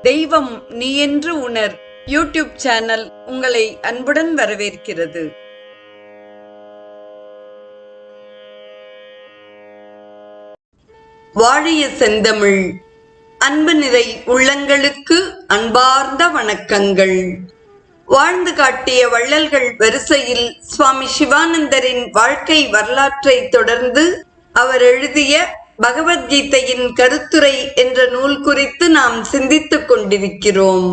தெய்வம் நீ என்று உணர் யூடியூப் சேனல் உங்களை அன்புடன் வரவேற்கிறது. வாழிய செந்தமிழ். அன்பு நிறை உள்ளங்களுக்கு அன்பார்ந்த வணக்கங்கள். வாழ்ந்து காட்டிய வள்ளல்கள் வரிசையில் சுவாமி சிவானந்தரின் வாழ்க்கை வரலாற்றை தொடர்ந்து அவர் எழுதிய பகவத்கீதையின் கருத்துரை என்ற நூல் குறித்து நாம் சிந்தித்துக் கொண்டிருக்கிறோம்.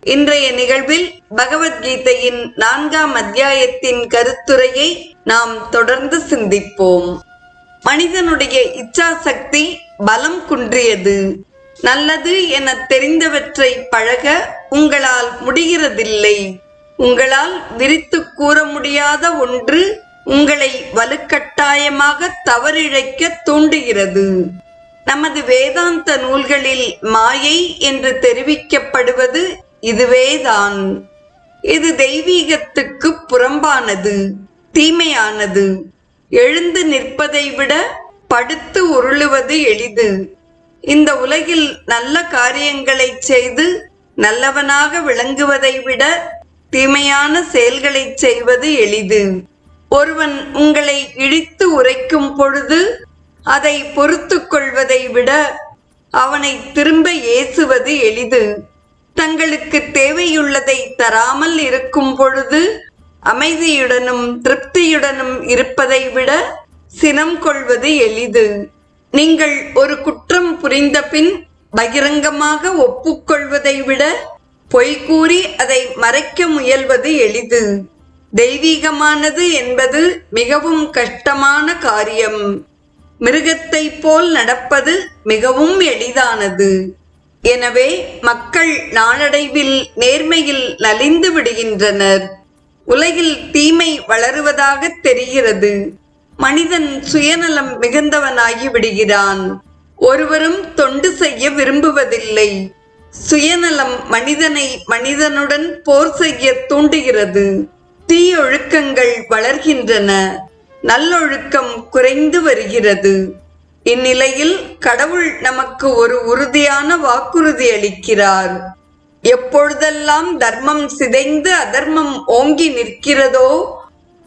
இன்றைய நிகழ்வில் பகவத்கீதையின் 4ஆம் அத்தியாயத்தின் கருத்துரையை நாம் தொடர்ந்து சிந்திப்போம். மனிதனுடைய இச்சா சக்தி பலம் குன்றியது. நல்லது என தெரிந்தவற்றை பழக உங்களால் முடிகிறதில்லை. உங்களால் விரித்து கூற முடியாத ஒன்று உங்களை வலுக்கட்டாயமாக தவறிழைக்க தூண்டுகிறது. நமது வேதாந்த நூல்களில் மாயை என்று தெரிவிக்கப்படுவது இதுவேதான். இது தெய்வீகத்துக்கு புறம்பானது, தீமையானது. எழுந்து நிற்பதை விட படுத்து உருளுவது எளிது. இந்த உலகில் நல்ல காரியங்களை செய்து நல்லவனாக விளங்குவதை விட தீமையான செயல்களை செய்வது எளிது. ஒருவன் உங்களை இழித்து உரைக்கும் பொழுது அதை பொறுத்து கொள்வதை விட அவனை திரும்ப ஏசுவது எளிது. தங்களுக்கு தேவையுள்ளதை தராமல் இருக்கும் பொழுது அமைதியுடனும் திருப்தியுடனும் இருப்பதை விட சினம் கொள்வது எளிது. நீங்கள் ஒரு குற்றம் புரிந்த பின் பகிரங்கமாக ஒப்புக்கொள்வதை விட பொய்கூறி அதை மறைக்க முயல்வது எளிது. தெய்வீகமானது என்பது மிகவும் கஷ்டமான காரியம். மிருகத்தை போல் நடப்பது மிகவும் எளிதானது. எனவே மக்கள் நாளடைவில் நேர்மையில் நலிந்து விடுகின்றனர். உலகில் தீமை வளருவதாக தெரிகிறது. மனிதன் சுயநலம் மிகுந்தவனாகி விடுகிறான். ஒருவரும் தொண்டு செய்ய விரும்புவதில்லை. சுயநலம் மனிதனை மனிதனுடன் போர் செய்ய தூண்டுகிறது. தீயொழுக்கங்கள் வளர்கின்றன. நல்லொழுக்கம் குறைந்து வருகிறது. இந்நிலையில் கடவுள் நமக்கு ஒரு உறுதியான வாக்குறுதி அளிக்கிறார். எப்பொழுதெல்லாம் தர்மம் சிதைந்து அதர்மம் ஓங்கி நிற்கிறதோ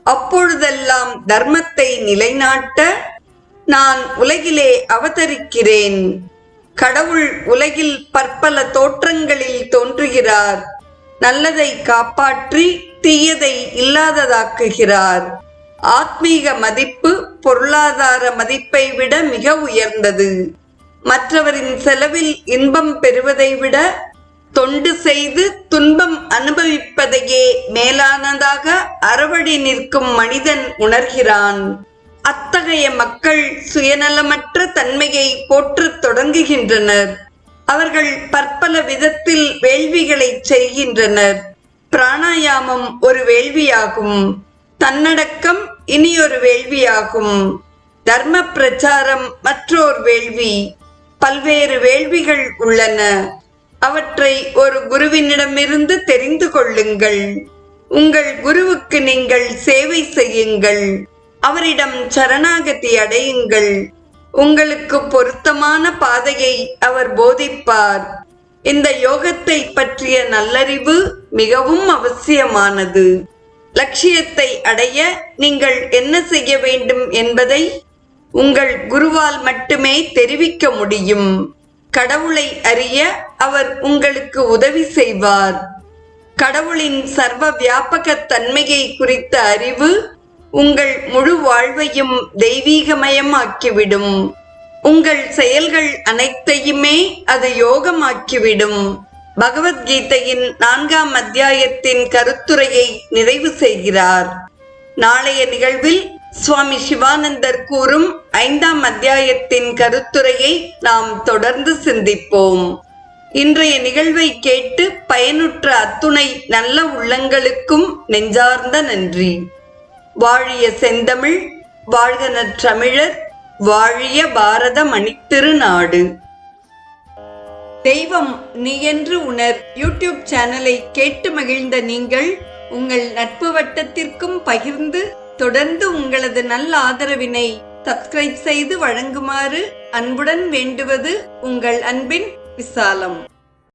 அப்பொழுதெல்லாம் தர்மத்தை நிலைநாட்ட நான் உலகிலே அவதரிக்கிறேன். கடவுள் உலகில் பற்பல தோற்றங்களில் தோன்றுகிறார். நல்லதை காப்பாற்றி தீயதை இல்லாததாக்குகிறார். ஆத்மீக மதிப்பு பொருளாதார மதிப்பை விட மிக உயர்ந்தது. மற்றவரின் செலவில் இன்பம் பெறுவதை விட தொண்டு செய்து துன்பம் அனுபவிப்பதையே மேலானதாக அறவழி நிற்கும் மனிதன் உணர்கிறான். அத்தகைய மக்கள் சுயநலமற்ற தன்மையை போற்றத் தொடங்குகின்றனர். அவர்கள் பற்பல விதத்தில் வேள்விகளை செய்கின்றனர். பிராணாயாமம் ஒரு வேள்வியாகும். தன்னடக்கம் இனியொரு வேள்வியாகும். தர்ம பிரச்சாரம் மற்றொரு வேள்வி. பல்வேறு வேள்விகள் உள்ளன. அவற்றை ஒரு குருவினிடமிருந்து தெரிந்து கொள்ளுங்கள். உங்கள் குருவுக்கு நீங்கள் சேவை செய்யுங்கள். அவரிடம் சரணாகதி அடையுங்கள். உங்களுக்கு பொருத்தமான பாதையை அவர் போதிப்பார். இந்த யோகத்தை பற்றிய நல்லறிவு மிகவும் அவசியமானது. லட்சியத்தை அடைய நீங்கள் என்ன செய்ய வேண்டும் என்பதை உங்கள் குருவால் மட்டுமே தெரிவிக்க முடியும். கடவுளை அறிய அவர் உங்களுக்கு உதவி செய்வார். கடவுளின் சர்வ வியாபக தன்மையை குறித்த அறிவு உங்கள் முழு வாழ்வையும் தெய்வீகமயமாக்கிவிடும். உங்கள் செயல்கள் அனைத்தையுமே அது யோகமாக்கிவிடும். பகவத்கீதையின் 4ஆம் அத்தியாயத்தின் கருத்துரையை நிறைவு செய்கிறார். நாளைய நிகழ்வில் சுவாமி சிவானந்தர் கூறும் 5ஆம் அத்தியாயத்தின் கருத்துரையை நாம் தொடர்ந்து சிந்திப்போம். இன்றைய நிகழ்வை கேட்டு பயனுற்ற அத்துணை நல்ல உள்ளங்களுக்கும் நெஞ்சார்ந்த நன்றி. வாழிய செந்தமிழ், வாழ்க நற்றமிழர், வாழிய பாரத மணித்திருநாடு. தெய்வம் நீ என்று உணர் யூடியூப் சேனலை கேட்டு மகிழ்ந்த நீங்கள் உங்கள் நட்பு வட்டத்திற்கும் பகிர்ந்து தொடர்ந்து உங்களது நல்ல ஆதரவினை சப்ஸ்கிரைப் செய்து வழங்குமாறு அன்புடன் வேண்டுவது உங்கள் அன்பின் விசாலம்.